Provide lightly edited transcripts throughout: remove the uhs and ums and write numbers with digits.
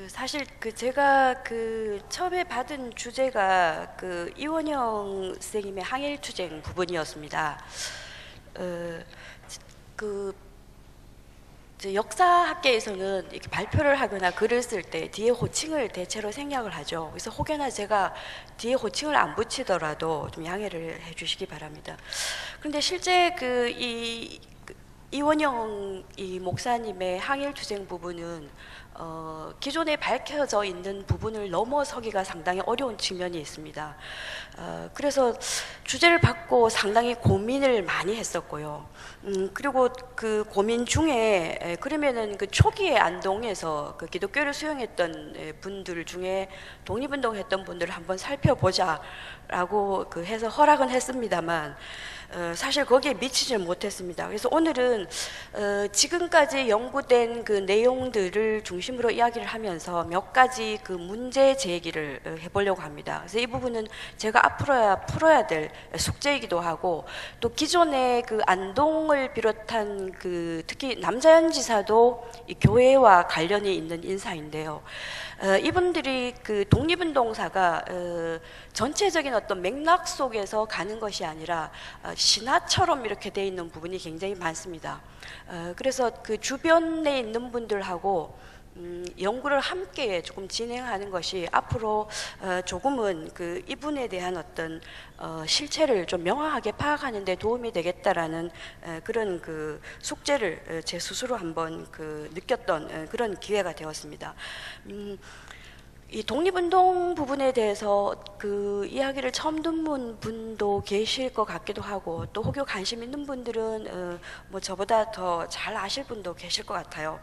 사실 제가 처음에 받은 주제가 이원영 선생님의 항일투쟁 부분이었습니다. 어, 그 이제 역사학계에서는 이렇게 발표를 하거나 글을 쓸 때 뒤에 호칭을 대체로 생략을 하죠. 그래서 혹여나 제가 뒤에 호칭을 안 붙이더라도 좀 양해를 해주시기 바랍니다. 그런데 실제 이원영 이 목사님의 항일투쟁 부분은 기존에 밝혀져 있는 부분을 넘어서기가 상당히 어려운 측면이 있습니다. 그래서 주제를 받고 상당히 고민을 많이 했었고요. 그리고 그 고민 중에 그러면은 그 초기에 안동에서 그 기독교를 수용했던 분들 중에 독립운동했던 분들을 한번 살펴보자라고 해서 허락은 했습니다만 사실 거기에 미치질 못했습니다. 그래서 오늘은 지금까지 연구된 그 내용들을 중심으로 이야기를 하면서 몇 가지 그 문제 제기를 해보려고 합니다. 그래서 이 부분은 제가 앞으로 풀어야 될 숙제이기도 하고, 또 기존의 그 안동을 비롯한 특히 남자연 지사도 이 교회와 관련이 있는 인사인데요. 이분들이 그 독립운동사가 전체적인 어떤 맥락 속에서 가는 것이 아니라 신화처럼 이렇게 돼 있는 부분이 굉장히 많습니다. 그래서 그 주변에 있는 분들하고 연구를 함께 조금 진행하는 것이 앞으로 조금은 이분에 대한 어떤 실체를 좀 명확하게 파악하는 데 도움이 되겠다라는 그런 숙제를 제 스스로 한번 느꼈던 그런 기회가 되었습니다. 이 독립운동 부분에 대해서 이야기를 처음 듣는 분도 계실 것 같기도 하고, 또 혹여 관심 있는 분들은 뭐 저보다 더 잘 아실 분도 계실 것 같아요.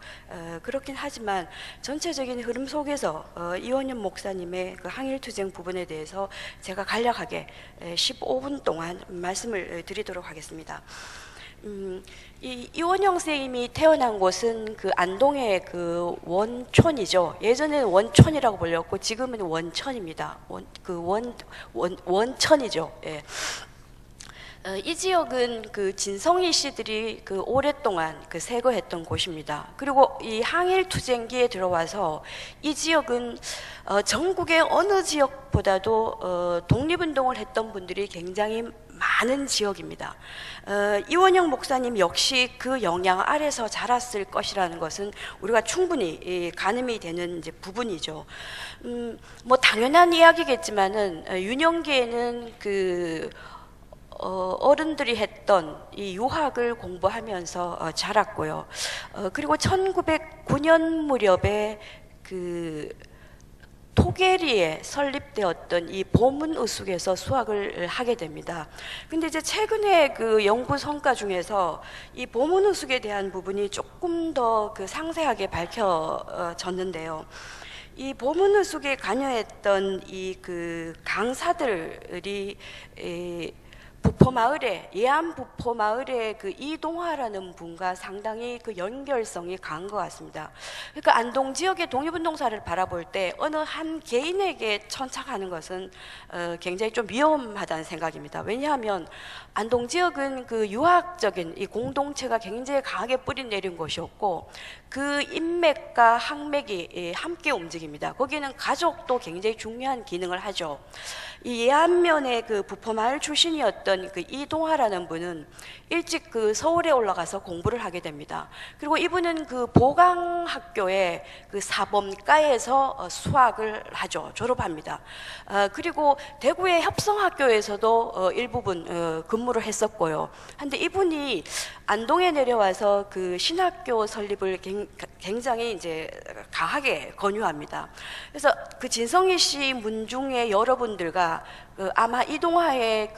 그렇긴 하지만 전체적인 흐름 속에서 이원영 목사님의 그 항일투쟁 부분에 대해서 제가 간략하게 15분 동안 말씀을 드리도록 하겠습니다. 이원영 선생님이 태어난 곳은 안동의 원촌이죠. 예전에는 원촌이라고 불렸고 지금은 원천입니다. 원천이죠. 예. 이 지역은 진성희 씨들이 오랫동안 세거했던 곳입니다. 그리고 이 항일투쟁기에 들어와서 이 지역은 전국의 어느 지역보다도 독립운동을 했던 분들이 굉장히 많은 지역입니다. 이원영 목사님 역시 그 영향 아래서 자랐을 것이라는 것은 우리가 충분히 가늠이 되는 이제 부분이죠. 뭐 당연한 이야기겠지만은 유년기에는 어른들이 했던 이 유학을 공부하면서 자랐고요. 그리고 1909년 무렵에 토계리에 설립되었던 이 보문의숙에서 수학을 하게 됩니다. 근데 이제 최근에 연구 성과 중에서 이 보문의숙에 대한 부분이 조금 더 상세하게 밝혀졌는데요. 이 보문의숙에 관여했던 이 강사들이 부포마을에, 예안 부포마을의 이동화라는 분과 상당히 연결성이 강한 것 같습니다. 그러니까 안동 지역의 독립운동사를 바라볼 때 어느 한 개인에게 천착하는 것은 굉장히 좀 위험하다는 생각입니다. 왜냐하면 안동 지역은 유학적인 이 공동체가 굉장히 강하게 뿌리내린 곳이었고, 그 인맥과 항맥이 함께 움직입니다. 거기는 가족도 굉장히 중요한 기능을 하죠. 이 예안면의 부포마을 출신이었던 이동화라는 분은 일찍 서울에 올라가서 공부를 하게 됩니다. 그리고 이분은 보강학교의 사범과에서 수학을 하죠. 졸업합니다. 그리고 대구의 협성학교에서도 일부분 근무를 했었고요. 근데 이분이 안동에 내려와서 신학교 설립을 굉장히 이제 강하게 권유합니다. 그래서 진성희 씨 문중의 여러분들과 아마 이동화의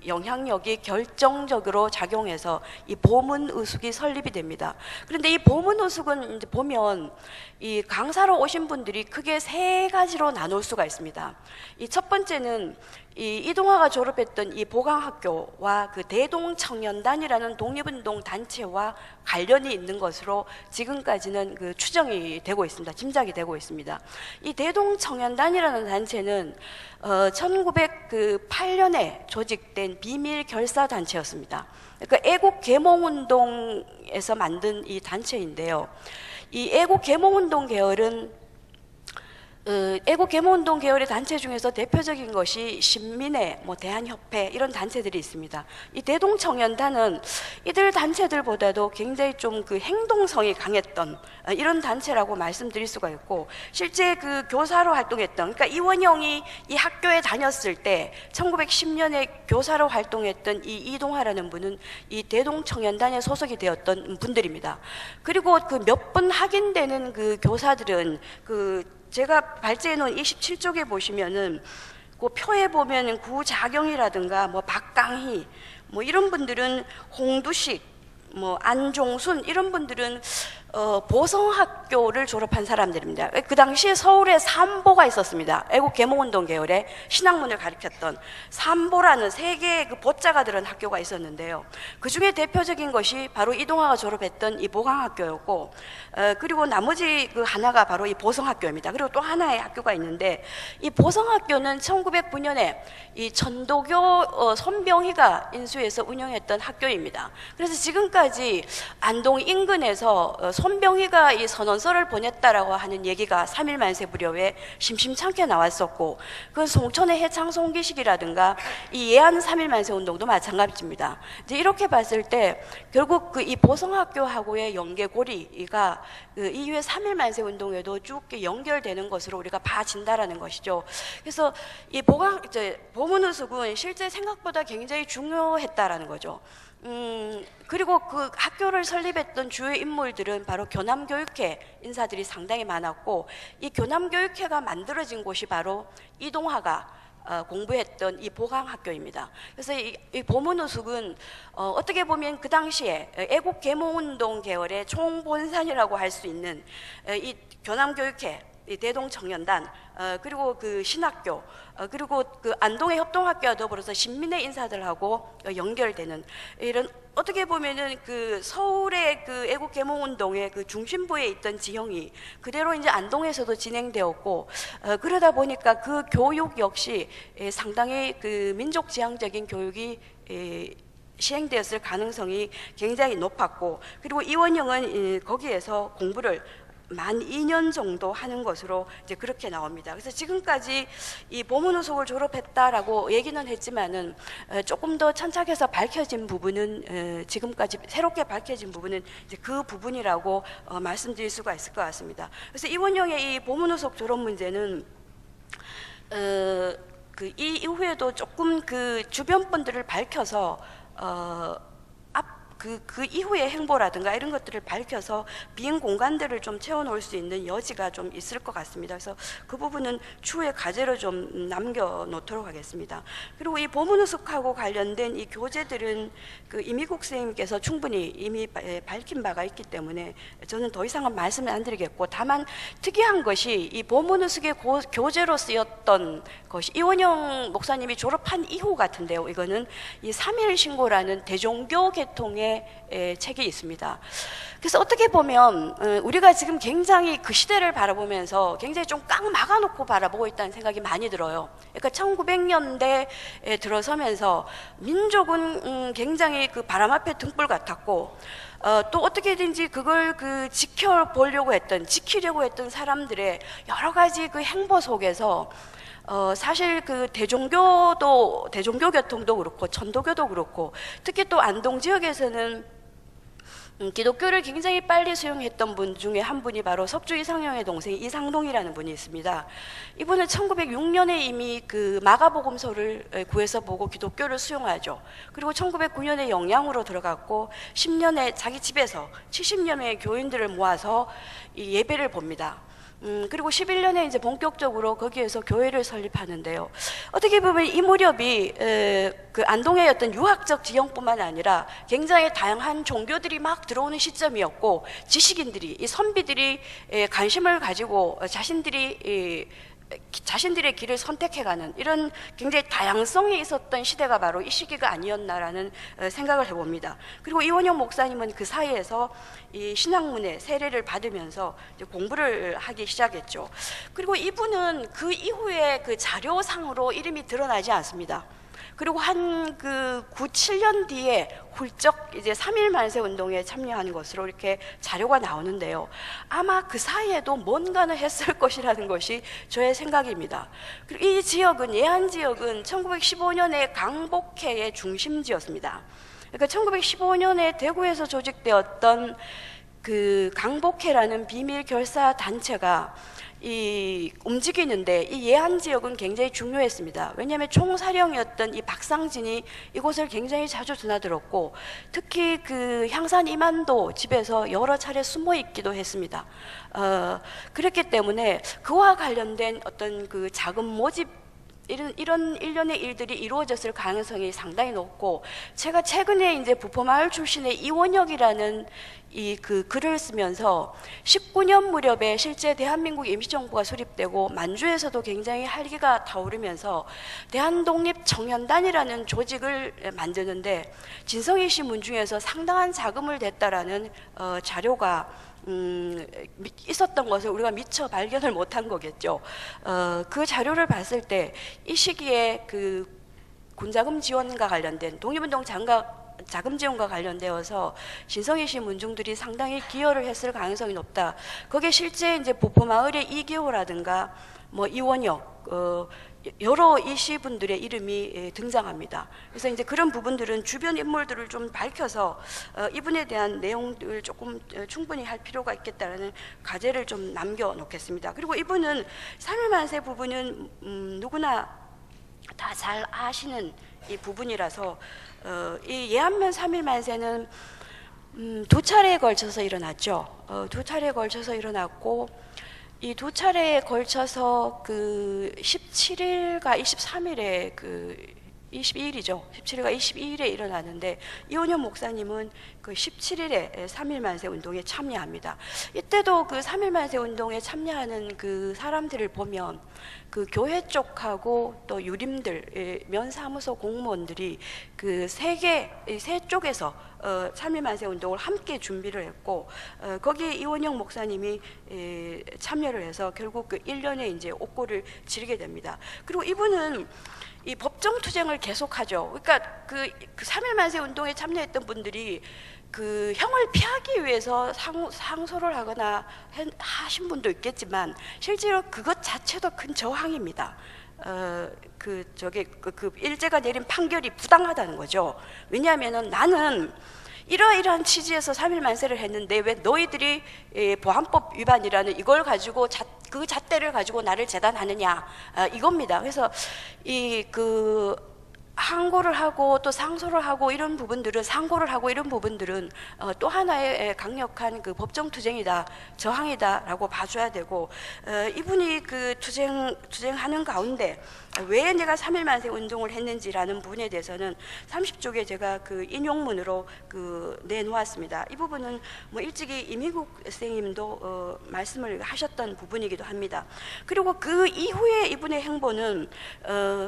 영향력이 결정적으로 작용해서 이 보문의숙이 설립이 됩니다. 그런데 이 보문의숙은 이제 보면 이 강사로 오신 분들이 크게 세 가지로 나눌 수가 있습니다. 이 첫 번째는 이 이동화가 졸업했던 이 보강학교와 대동청년단이라는 독립운동 단체와 관련이 있는 것으로 지금까지는 추정이 되고 있습니다. 짐작이 되고 있습니다. 이 대동청년단이라는 단체는 1908년에 조직된 비밀 결사 단체였습니다. 그러니까 애국 계몽운동에서 만든 이 단체인데요. 이 애국 계몽운동 계열은 애국 계몽운동 계열의 단체 중에서 대표적인 것이 신민회, 대한협회 이런 단체들이 있습니다. 이 대동청년단은 이들 단체들보다도 굉장히 좀 그 행동성이 강했던 이런 단체라고 말씀드릴 수가 있고, 실제 그 교사로 활동했던, 그러니까 이원영이 이 학교에 다녔을 때 1910년에 교사로 활동했던 이 이동하라는 분은 이 대동청년단에 소속이 되었던 분들입니다. 그리고 그 몇 분 확인되는 그 교사들은 제가 발제해 놓은 27쪽에 보시면은 그 표에 보면은 구자경이라든가 박강희 이런 분들은, 홍두식 안종순 이런 분들은 보성학교를 졸업한 사람들입니다. 그 당시에 서울에 삼보가 있었습니다. 애국 계몽운동 계열의 신학문을 가르쳤던 삼보라는 세 개의 그 보자가 들은 학교가 있었는데요. 그 중에 대표적인 것이 바로 이동화가 졸업했던 이 보강학교였고, 그리고 나머지 그 하나가 바로 이 보성학교입니다. 그리고 또 하나의 학교가 있는데, 이 보성학교는 1909년에 이 천도교 손병희가 인수해서 운영했던 학교입니다. 그래서 지금까지 안동 인근에서 손병희가 이 선언서를 보냈다라고 하는 얘기가 3.1 만세 무렵에 심심찮게 나왔었고, 그 송천의 해창송기식이라든가 이 예안 3.1 만세 운동도 마찬가지입니다. 이제 이렇게 봤을 때 결국 그 이 보성학교하고의 연계고리가 그 이후에 3.1 만세 운동에도 쭉 연결되는 것으로 우리가 봐진다라는 것이죠. 그래서 이 보문우숙은 실제 생각보다 굉장히 중요했다라는 거죠. 그리고 그 학교를 설립했던 주요 인물들은 바로 교남교육회 인사들이 상당히 많았고, 이 교남교육회가 만들어진 곳이 바로 이동화가 공부했던 이 보강학교입니다. 그래서 이 보문우숙은 어떻게 보면 그 당시에 애국 계몽운동 계열의 총본산이라고 할 수 있는 이 교남교육회, 이 대동청년단, 그리고 그 신학교, 그리고 그 안동의 협동학교와 더불어서 신민회 인사들하고 연결되는 이런, 어떻게 보면은 그 서울의 그 애국 계몽운동의 그 중심부에 있던 지형이 그대로 이제 안동에서도 진행되었고, 그러다 보니까 그 교육 역시 상당히 그 민족지향적인 교육이 시행되었을 가능성이 굉장히 높았고, 그리고 이원영은 거기에서 공부를 만 2년 정도 하는 것으로 이제 그렇게 나옵니다. 그래서 지금까지 이 보문우숙을 졸업했다라고 얘기는 했지만은 조금 더 천착해서 밝혀진 부분은, 지금까지 새롭게 밝혀진 부분은 이제 그 부분이라고 말씀드릴 수가 있을 것 같습니다. 그래서 이원영의 이 보문우숙 졸업 문제는 그 이 이후에도 조금 그 주변 분들을 밝혀서 그 이후의 행보라든가 이런 것들을 밝혀서 빈 공간들을 좀 채워놓을 수 있는 여지가 좀 있을 것 같습니다. 그래서 그 부분은 추후의 과제로 좀 남겨놓도록 하겠습니다. 그리고 이 보문우숙하고 관련된 이 교재들은 그 이미국 선생님께서 충분히 이미 밝힌 바가 있기 때문에 저는 더 이상은 말씀을 안 드리겠고, 다만 특이한 것이 이 보문우숙의 교재로 쓰였던 것이 이원영 목사님이 졸업한 이후 같은데요. 이거는 이 3.1 신고라는 대종교 계통의 책이 있습니다. 그래서 어떻게 보면 우리가 지금 굉장히 그 시대를 바라보면서 굉장히 좀 꽉 막아놓고 바라보고 있다는 생각이 많이 들어요. 그러니까 1900년대에 들어서면서 민족은 굉장히 그 바람 앞에 등불 같았고, 또 어떻게든지 그걸 지키려고 했던 사람들의 여러 가지 그 행보 속에서 사실 그 대종교 교통도 그렇고 천도교도 그렇고, 특히 또 안동 지역에서는 기독교를 굉장히 빨리 수용했던 분 중에 한 분이 바로 석주 이상영의 동생 이상동이라는 분이 있습니다. 이분은 1906년에 이미 그 마가복음서를 구해서 보고 기독교를 수용하죠. 그리고 1909년에 영양으로 들어갔고 10년에 자기 집에서 70여 명의 교인들을 모아서 이 예배를 봅니다. 그리고 11년에 이제 본격적으로 거기에서 교회를 설립하는데요. 어떻게 보면 이 무렵이 그 안동의 어떤 유학적 지형뿐만 아니라 굉장히 다양한 종교들이 막 들어오는 시점이었고, 지식인들이, 이 선비들이 관심을 가지고 자신들의 길을 선택해가는 이런 굉장히 다양성이 있었던 시대가 바로 이 시기가 아니었나라는 생각을 해봅니다. 그리고 이원영 목사님은 그 사이에서 이 신학문의 세례를 받으면서 이제 공부를 하기 시작했죠. 그리고 이분은 그 이후에 그 자료상으로 이름이 드러나지 않습니다. 그리고 한 그 9, 7년 뒤에 훌쩍 이제 3.1 만세 운동에 참여한 것으로 이렇게 자료가 나오는데요. 아마 그 사이에도 뭔가는 했을 것이라는 것이 저의 생각입니다. 그리고 이 지역은, 예안 지역은 1915년에 강복회의 중심지였습니다. 그러니까 1915년에 대구에서 조직되었던 그 강복회라는 비밀 결사 단체가 움직이는데 이 예안 지역은 굉장히 중요했습니다. 왜냐하면 총사령이었던 이 박상진이 이곳을 굉장히 자주 드나들었고, 특히 그 향산 이만도 집에서 여러 차례 숨어 있기도 했습니다. 그랬기 때문에 그와 관련된 어떤 그 자금 모집, 이런 일련의 일들이 이루어졌을 가능성이 상당히 높고, 제가 최근에 이제 부포마을 출신의 이원혁이라는 그 글을 쓰면서 19년 무렵에 실제 대한민국 임시정부가 수립되고 만주에서도 굉장히 활기가 타오르면서 대한독립청년단이라는 조직을 만드는데 진성희 씨 문중에서 상당한 자금을 댔다라는 자료가 있었던 것을 우리가 미처 발견을 못한 거겠죠. 그 자료를 봤을 때 이 시기에 그 군자금 지원과 관련된 독립운동 자금 지원과 관련되어서 진성희 씨 문중들이 상당히 기여를 했을 가능성이 높다. 거기에 실제 이제 부포마을의 이기호라든가 뭐 이원혁, 여러 이시분들의 이름이 등장합니다. 그래서 이제 그런 부분들은 주변 인물들을 좀 밝혀서 이분에 대한 내용을 조금 충분히 할 필요가 있겠다라는 과제를 좀 남겨놓겠습니다. 그리고 이분은 3.1 만세 부분은 누구나 다 잘 아시는 이 부분이라서 이 예안면 3.1 만세는 두 차례에 걸쳐서 일어났죠. 두 차례에 걸쳐서 일어났고, 이 두 차례에 걸쳐서 그 17일과 23일에 그 22일이죠. 17일과 22일에 일어나는데 이원영 목사님은 그 17일에 3.1 만세 운동에 참여합니다. 이때도 그 3.1 만세 운동에 참여하는 그 사람들을 보면 그 교회 쪽하고 또 유림들, 면사무소 공무원들이 그 세 쪽에서 3.1 만세 운동을 함께 준비를 했고, 거기에 이원영 목사님이 참여를 해서 결국 그 1년에 이제 옥고를 지르게 됩니다. 그리고 이분은 이 법정 투쟁을 계속하죠. 그러니까 그 3.1 만세 운동에 참여했던 분들이 그 형을 피하기 위해서 상소를 하거나 하신 분도 있겠지만 실제로 그것 자체도 큰 저항입니다. 그 일제가 내린 판결이 부당하다는 거죠. 왜냐하면은 나는 이러이러한 취지에서 3.1 만세를 했는데 왜 너희들이 보안법 위반이라는 이걸 가지고 그 잣대를 가지고 나를 재단하느냐, 이겁니다. 그래서 항고를 하고 또 상소를 하고 이런 부분들은, 상고를 하고 이런 부분들은 또 하나의 강력한 그 법정 투쟁이다, 저항이다라고 봐줘야 되고, 이분이 그 투쟁하는 가운데 왜 내가 3.1 만세 운동을 했는지라는 부분에 대해서는 30쪽에 제가 그 인용문으로 그 내놓았습니다. 이 부분은 뭐 일찍이 이민국 선생님도 말씀을 하셨던 부분이기도 합니다. 그리고 그 이후에 이분의 행보는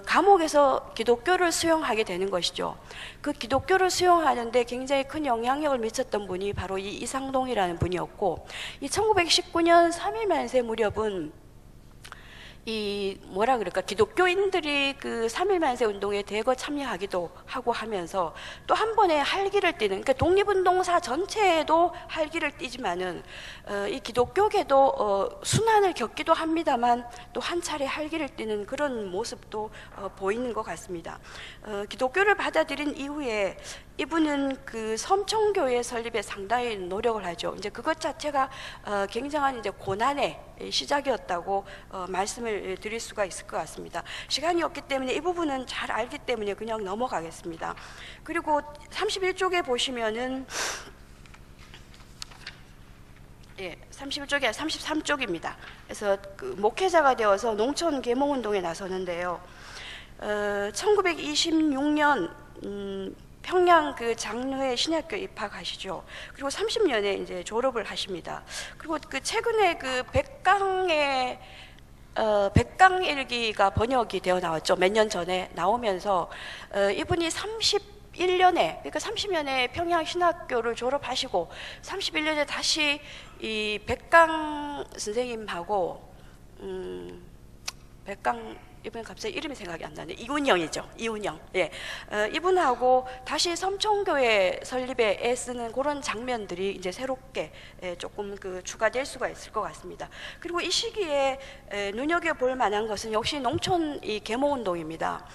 감옥에서 기독교를 수용하게 되는 것이죠. 그 기독교를 수용하는데 굉장히 큰 영향력을 미쳤던 분이 바로 이 이상동이라는 분이었고, 이 1919년 3.1 만세 무렵은 기독교인들이 그 3.1 만세 운동에 대거 참여하기도 하고 하면서 또 한 번에 활기를 띠는, 그러니까 독립운동사 전체에도 활기를 띠지만은 이 기독교계도 순환을 겪기도 합니다만 또 한 차례 활기를 띠는 그런 모습도 보이는 것 같습니다. 기독교를 받아들인 이후에 이분은 그 섬청교회 설립에 상당히 노력을 하죠. 이제 그것 자체가 굉장한 이제 고난의 시작이었다고 말씀을 드릴 수가 있을 것 같습니다. 시간이 없기 때문에 이 부분은 잘 알기 때문에 그냥 넘어가겠습니다. 그리고 31쪽에 보시면은 31쪽이 33쪽입니다. 그래서 그 목회자가 되어서 농촌 계몽운동에 나서는데요. 1926년 평양 그 장로회 신학교 입학하시죠. 그리고 30년에 이제 졸업을 하십니다. 그리고 그 최근에 그 백강일기가 번역이 되어 나왔죠. 몇 년 전에 나오면서 이분이 31년에, 그러니까 30년에 평양 신학교를 졸업하시고 31년에 다시 이 백강 선생님하고 이분 갑자기 이름이 생각이 안 나네. 이운영이죠. 이운영. 예. 이분하고 다시 섬총교회 설립에 애쓰는 그런 장면들이 이제 새롭게 조금 추가될 수가 있을 것 같습니다. 그리고 이 시기에 눈여겨볼 만한 것은 역시 농촌 이 계몽운동입니다.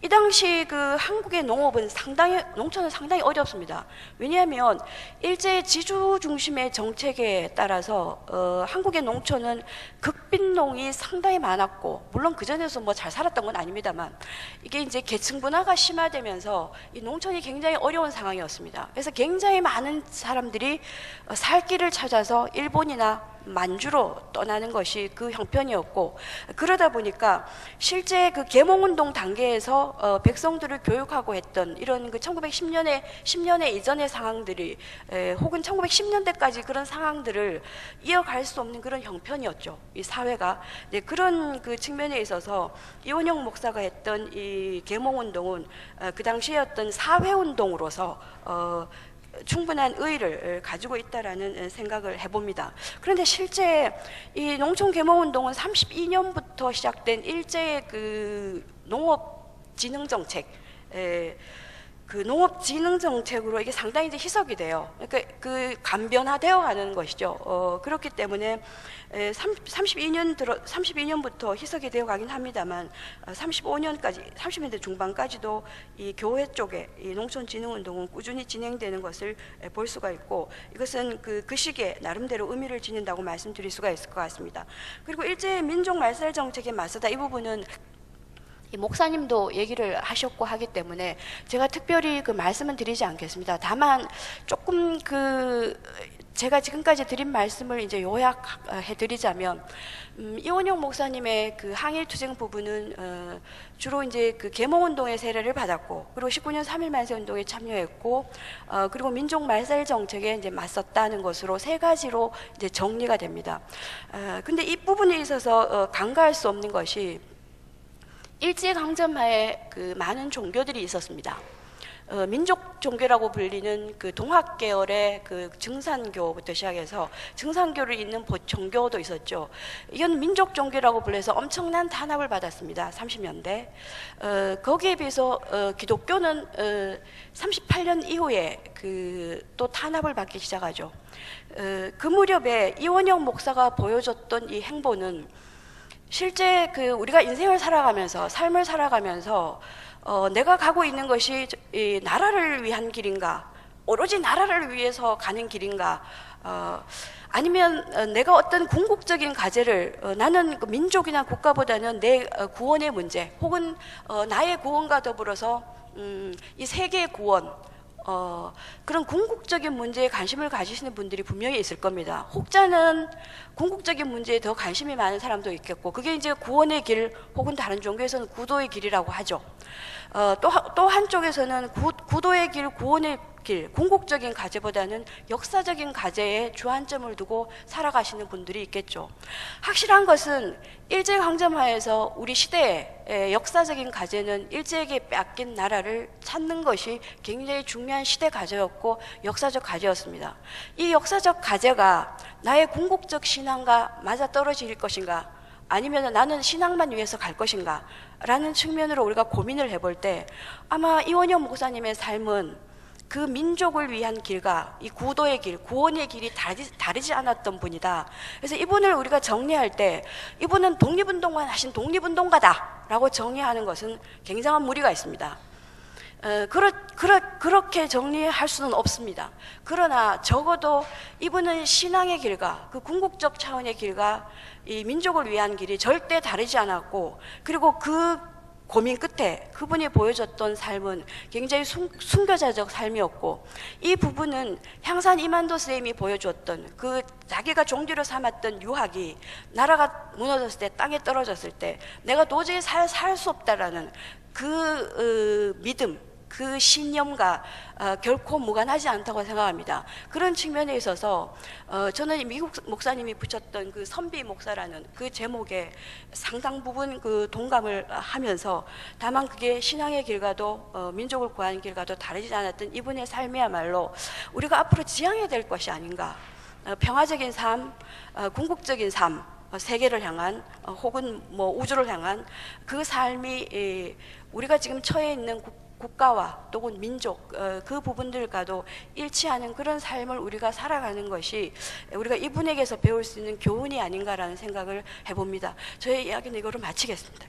이 당시 한국의 농촌은 상당히 어렵습니다. 왜냐하면 일제 지주 중심의 정책에 따라서 한국의 농촌은 극빈농이 상당히 많았고, 물론 그 전에서 뭐 잘 살았던 건 아닙니다만, 이게 이제 계층 분화가 심화되면서 이 농촌이 굉장히 어려운 상황이었습니다. 그래서 굉장히 많은 사람들이 살 길을 찾아서 일본이나 만주로 떠나는 것이 그 형편이었고, 그러다 보니까 실제 계몽운동 단계에서 백성들을 교육하고 했던 이런 1910년에 이전의 상황들이 혹은 1910년대까지 그런 상황들을 이어갈 수 없는 그런 형편이었죠, 이 사회가. 네, 그런 측면에 있어서 이원영 목사가 했던 이 계몽운동은 그 당시에 어떤 사회운동으로서 충분한 의의를 가지고 있다라는 생각을 해봅니다. 그런데 실제 이 농촌 계몽운동은 32년부터 시작된 일제의 농업진흥정책, 농업진흥정책으로 이게 상당히 이제 희석이 돼요. 그러니까 간변화되어 가는 것이죠. 그렇기 때문에 32년부터 희석이 되어 가긴 합니다만 30년대 중반까지도 이 교회 쪽에 이 농촌진흥운동은 꾸준히 진행되는 것을 볼 수가 있고, 이것은 그 시기에 나름대로 의미를 지닌다고 말씀드릴 수가 있을 것 같습니다. 그리고 일제 민족 말살 정책에 맞서다, 이 부분은 이 목사님도 얘기를 하셨고 하기 때문에 제가 특별히 말씀은 드리지 않겠습니다. 다만 조금 제가 지금까지 드린 말씀을 이제 요약해 드리자면, 이원영 목사님의 항일 투쟁 부분은 주로 이제 계몽운동의 세례를 받았고, 그리고 19년 3.1 만세 운동에 참여했고, 그리고 민족 말살 정책에 이제 맞섰다는 것으로 세 가지로 이제 정리가 됩니다. 근데 이 부분에 있어서 간과할 수 없는 것이, 일제강점하에 많은 종교들이 있었습니다. 민족 종교라고 불리는 동학 계열의 증산교부터 시작해서 증산교를 잇는 보청교도 있었죠. 이건 민족 종교라고 불려서 엄청난 탄압을 받았습니다. 30년대. 거기에 비해서 기독교는 38년 이후에 또 탄압을 받기 시작하죠. 그 무렵에 이원영 목사가 보여줬던 이 행보는 실제 우리가 인생을 살아가면서, 삶을 살아가면서 내가 가고 있는 것이 이 나라를 위한 길인가, 오로지 나라를 위해서 가는 길인가, 아니면 내가 어떤 궁극적인 과제를, 나는 민족이나 국가보다는 내 구원의 문제, 혹은 나의 구원과 더불어서 이 세계의 구원, 그런 궁극적인 문제에 관심을 가지시는 분들이 분명히 있을 겁니다. 혹자는 궁극적인 문제에 더 관심이 많은 사람도 있겠고, 그게 이제 구원의 길, 혹은 다른 종교에서는 구도의 길이라고 하죠. 또 한쪽에서는 구도의 길, 구원의 길, 궁극적인 과제보다는 역사적인 과제에 주안점을 두고 살아가시는 분들이 있겠죠. 확실한 것은 일제강점하에서 우리 시대의 역사적인 과제는 일제에게 뺏긴 나라를 찾는 것이 굉장히 중요한 시대 과제였고 역사적 과제였습니다. 이 역사적 과제가 나의 궁극적 신앙과 맞아떨어질 것인가, 아니면 나는 신앙만 위해서 갈 것인가 라는 측면으로 우리가 고민을 해볼 때, 아마 이원영 목사님의 삶은 그 민족을 위한 길과 이 구도의 길, 구원의 길이 다르지 않았던 분이다. 그래서 이분을 우리가 정리할 때, 이분은 독립운동만 하신 독립운동가다 라고 정리하는 것은 굉장한 무리가 있습니다. 그렇게 정리할 수는 없습니다. 그러나 적어도 이분은 신앙의 길과 그 궁극적 차원의 길과 이 민족을 위한 길이 절대 다르지 않았고, 그리고 그 고민 끝에 그분이 보여줬던 삶은 굉장히 순교자적 삶이었고, 이 부분은 향산 이만도 선생님이 보여줬던 자기가 종지로 삼았던 유학이 나라가 무너졌을 때, 땅에 떨어졌을 때 내가 도저히 살 수 없다라는 믿음, 그 신념과 결코 무관하지 않다고 생각합니다. 그런 측면에 있어서 저는 미국 목사님이 붙였던 선비 목사라는 그 제목에 상당 부분 동감을 하면서, 다만 그게 신앙의 길과도 민족을 구하는 길과도 다르지 않았던 이분의 삶이야말로 우리가 앞으로 지향해야 될 것이 아닌가. 평화적인 삶, 궁극적인 삶, 세계를 향한 혹은 뭐 우주를 향한 그 삶이 우리가 지금 처해 있는 국가와 또는 민족 그 부분들과도 일치하는 그런 삶을 우리가 살아가는 것이 우리가 이분에게서 배울 수 있는 교훈이 아닌가라는 생각을 해봅니다. 저의 이야기는 이거로 마치겠습니다.